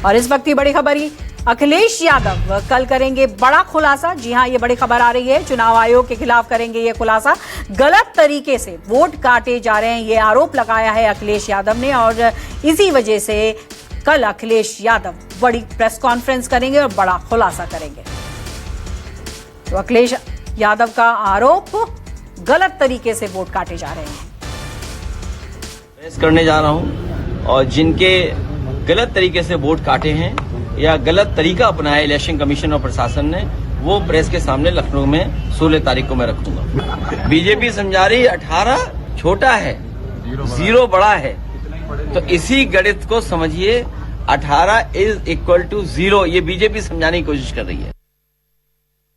और इस वक्त की बड़ी खबर ही अखिलेश यादव कल करेंगे बड़ा खुलासा। जी हां, ये बड़ी खबर आ रही है, चुनाव आयोग के खिलाफ करेंगे ये खुलासा। गलत तरीके से वोट काटे जा रहे हैं, ये आरोप लगाया है अखिलेश यादव ने और इसी वजह से कल अखिलेश यादव बड़ी प्रेस कॉन्फ्रेंस करेंगे और बड़ा खुलासा करेंगे। तो अखिलेश यादव का आरोप, गलत तरीके से वोट काटे जा रहे हैं। प्रेस करने जा रहा हूं और जिनके गलत तरीके से वोट काटे हैं या गलत तरीका अपनाया इलेक्शन कमीशन और प्रशासन ने, वो प्रेस के सामने लखनऊ में 16 तारीख को मैं रखूंगा। बीजेपी समझा रही 18 छोटा है, 0 बड़ा है, तो इसी गणित को समझिए, 18 इज इक्वल टू 0, ये बीजेपी समझाने की कोशिश कर रही है।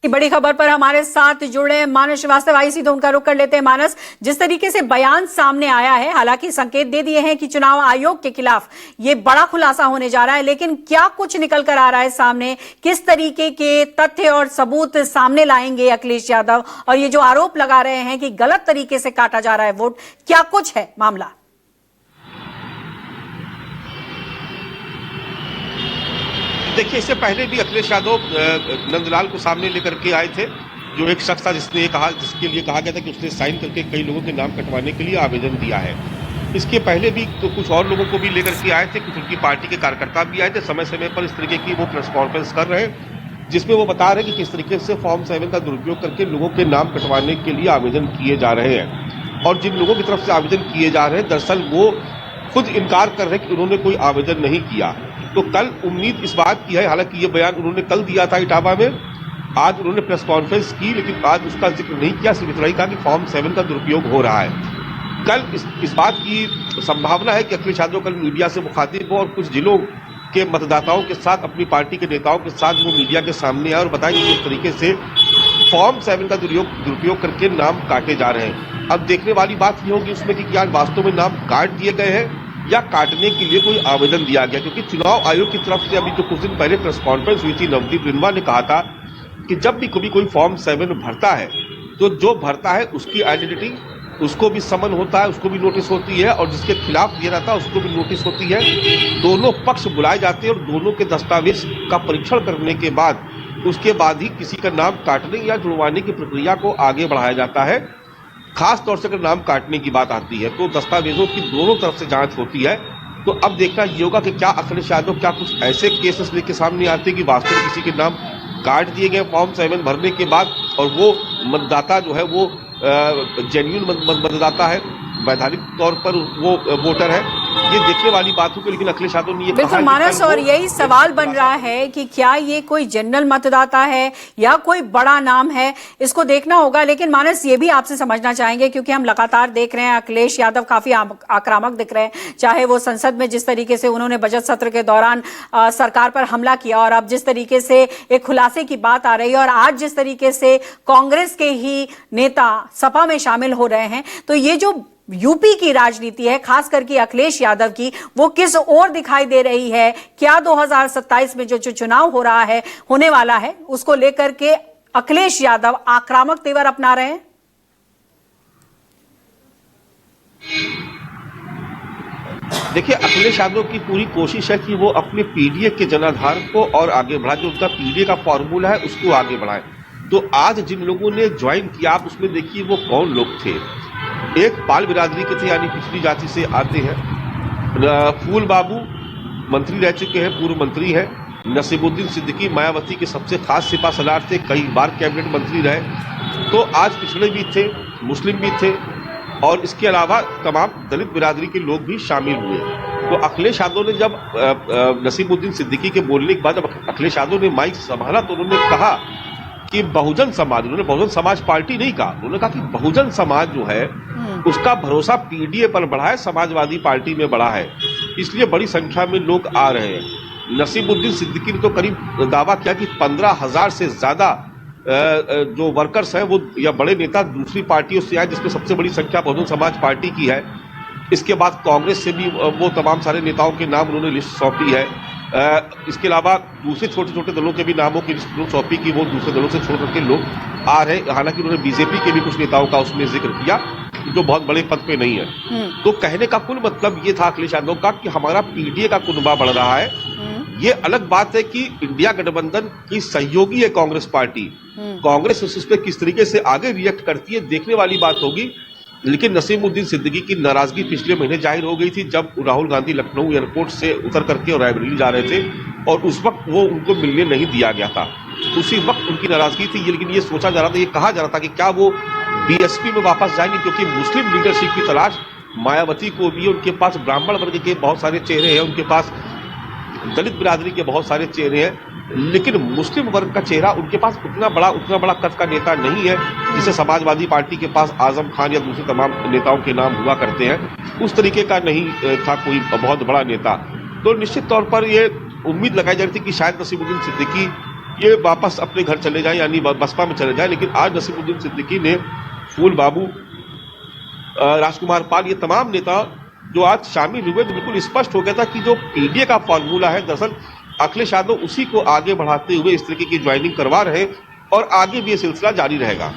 बड़ी खबर पर हमारे साथ जुड़े मानस श्रीवास्तव, आई सीधे उनका रुख कर लेते हैं। मानस, जिस तरीके से बयान सामने आया है, हालांकि संकेत दे दिए हैं कि चुनाव आयोग के खिलाफ ये बड़ा खुलासा होने जा रहा है, लेकिन क्या कुछ निकल कर आ रहा है सामने? किस तरीके के तथ्य और सबूत सामने लाएंगे अखिलेश यादव? और ये जो आरोप लगा रहे हैं कि गलत तरीके से काटा जा रहा है वोट, क्या कुछ है मामला? देखिए, इससे पहले भी अखिलेश यादव नंदलाल को सामने लेकर के आए थे, जो एक शख्स था जिसके लिए कहा गया था कि उसने साइन करके कई लोगों के नाम कटवाने के लिए आवेदन दिया है। इसके पहले भी तो कुछ और लोगों को भी लेकर के आए थे, कुछ उनकी पार्टी के कार्यकर्ता भी आए थे। समय समय पर इस तरीके की वो प्रेस कॉन्फ्रेंस कर रहे हैं, जिसमें वो बता रहे हैं कि किस तरीके से फॉर्म 7 का दुरुपयोग करके लोगों के नाम कटवाने के लिए आवेदन किए जा रहे हैं। और जिन लोगों की तरफ से आवेदन किए जा रहे हैं, दरअसल वो खुद इनकार कर रहे हैं कि उन्होंने कोई आवेदन नहीं किया। तो कल उम्मीद इस बात की है, हालांकि ये बयान उन्होंने कल दिया था इटावा में, आज उन्होंने प्रेस कॉन्फ्रेंस की, लेकिन आज उसका जिक्र नहीं किया, सिर्फ इतना ही कहा कि फॉर्म 7 का दुरुपयोग हो रहा है। कल इस बात की संभावना है कि अखिलेश यादव कल मीडिया से मुखातिब हो और कुछ जिलों के मतदाताओं के साथ, अपनी पार्टी के नेताओं के साथ वो मीडिया के सामने आए और बताएं कि किस तरीके से फॉर्म 7 का दुरुपयोग करके नाम काटे जा रहे हैं। अब देखने वाली बात ये होगी उसमें कि क्या वास्तव में नाम काट दिए गए हैं या काटने के लिए कोई आवेदन दिया गया, क्योंकि चुनाव आयोग की तरफ से अभी जो कुछ दिन पहले प्रेस कॉन्फ्रेंस हुई थी, नवदीप रिनवा ने कहा था कि जब भी कोई फॉर्म 7 भरता है तो जो भरता है उसकी आइडेंटिटी, उसको भी समन होता है, उसको भी नोटिस होती है, और जिसके खिलाफ दिया जाता है उसको भी नोटिस होती है। दोनों पक्ष बुलाए जाते हैं और दोनों के दस्तावेज का परीक्षण करने के बाद उसके बाद ही किसी का नाम काटने या जुड़वाने की प्रक्रिया को आगे बढ़ाया जाता है। खास तौर से अगर नाम काटने की बात आती है तो दस्तावेजों की दोनों तरफ से जांच होती है। तो अब देखना ये होगा कि क्या अखिलेश यादव क्या कुछ ऐसे केसेस लेके सामने आते हैं कि वास्तव में किसी के नाम काट दिए गए फॉर्म 7 भरने के बाद, और वो मतदाता जो है वो जेन्युइन मतदाता है, वैधानिक तौर पर वो वोटर है, ये देखने वाली बात होगी। लेकिन अखिलेश यादव ने ये बिल्कुल मानस, और यही सवाल बन रहा है कि क्या ये कोई जनरल मतदाता है या कोई बड़ा नाम है, इसको देखना होगा। लेकिन मानस, ये भी आपसे समझना चाहेंगे, क्योंकि हम लगातार देख रहे हैं अखिलेश यादव काफी आक्रामक दिख रहे हैं, चाहे वो संसद में जिस तरीके से उन्होंने बजट सत्र के दौरान सरकार पर हमला किया, और अब जिस तरीके से एक खुलासे की बात आ रही है, और आज जिस तरीके से कांग्रेस के ही नेता सपा में शामिल हो रहे हैं। तो ये जो यूपी की राजनीति है, खास करके अखिलेश यादव की, वो किस ओर दिखाई दे रही है? क्या 2027 में जो चुनाव हो रहा है, होने वाला है, उसको लेकर के अखिलेश यादव आक्रामक तेवर अपना रहे हैं? देखिए, अखिलेश यादव की पूरी कोशिश है कि वो अपने पीडीए के जनाधार को और आगे बढ़ाए, जो उनका पीडीए का फॉर्मूला है उसको आगे बढ़ाए। तो आज जिन लोगों ने ज्वाइन किया, आप उसमें देखिए वो कौन लोग थे। एक पाल बिरादरी के थे, यानी पिछड़ी जाति से आते हैं। फूल बाबू मंत्री रह चुके हैं, पूर्व मंत्री है। नसीबुद्दीन सिद्दीकी मायावती के सबसे खास सिपा सलार थे, कई बार कैबिनेट मंत्री रहे। तो आज पिछड़े भी थे, मुस्लिम भी थे, और इसके अलावा तमाम दलित बिरादरी के लोग भी शामिल हुए। तो अखिलेश यादव ने जब नसीबुद्दीन सिद्दीकी के बोलने के बाद जब अखिलेश यादव ने माइक संभाला तो उन्होंने कहा कि बहुजन समाज, उन्होंने बहुजन समाज पार्टी नहीं कहा, उन्होंने कहा कि बहुजन समाज जो है उसका भरोसा पीडीए पर बढ़ा है, समाजवादी पार्टी में बढ़ा है, इसलिए बड़ी संख्या में लोग आ रहे हैं। नसीबुद्दीन सिद्दीकी ने तो करीब दावा किया कि 15,000 से ज्यादा जो वर्कर्स हैं वो या बड़े नेता दूसरी पार्टियों से आए, जिसमें सबसे बड़ी संख्या बहुजन समाज पार्टी की है। इसके बाद कांग्रेस से भी वो तमाम सारे नेताओं के नाम उन्होंने लिस्ट सौंपी है। इसके अलावा दूसरे छोटे छोटे दलों के भी नामों की लिस्ट सौंपी कि वो दूसरे दलों से छोड़ करके लोग आ रहे हैं। हालांकि उन्होंने बीजेपी के भी कुछ नेताओं का उसमें जिक्र किया जो बहुत बड़े पद पे नहीं है। तो कहने का कुल मतलब ये था अखिलेश यादव का कि हमारा पीडीए का कुनबा बढ़ रहा है, ये अलग बात है कि इंडिया गठबंधन की सहयोगी है कांग्रेस पार्टी, कांग्रेस उस पर किस तरीके से आगे रिएक्ट करती है देखने वाली बात होगी। लेकिन नसीमुद्दीन सिद्दीकी की नाराजगी पिछले महीने जाहिर हो गई थी जब राहुल गांधी लखनऊ एयरपोर्ट से उतर करके और रायबरेली जा रहे थे और उस वक्त वो उनको मिलने नहीं दिया गया था। उसी वक्त उनकी नाराजगी थी, लेकिन ये सोचा जा रहा था, ये कहा जा रहा था कि क्या वो बीएसपी में वापस जाएंगे, क्योंकि मुस्लिम लीडरशिप की तलाश मायावती को भी, उनके पास ब्राह्मण वर्ग के बहुत सारे चेहरे हैं, उनके पास दलित बिरादरी के बहुत सारे चेहरे हैं, लेकिन मुस्लिम वर्ग का चेहरा उनके पास उतना बड़ा कद का नेता नहीं है जिसे समाजवादी पार्टी के पास आजम खान या दूसरे तमाम नेताओं के नाम हुआ करते हैं। उस तरीके का नहीं था कोई बहुत बड़ा नेता। तो निश्चित तौर पर ये उम्मीद लगाई जा रही थी कि शायद नसीमुद्दीन सिद्दीकी ये वापस अपने घर चले जाए, यानी बसपा में चले जाए। लेकिन आज नसीमुद्दीन सिद्दीकी ने, फूल बाबू, राजकुमार पाल, ये तमाम नेता जो आज शामिल हुए, तो बिल्कुल स्पष्ट हो गया था कि जो पीडीए का फॉर्मूला है, दरअसल अखिलेश यादव उसी को आगे बढ़ाते हुए इस तरीके की ज्वाइनिंग करवा रहे हैं और आगे भी ये सिलसिला जारी रहेगा।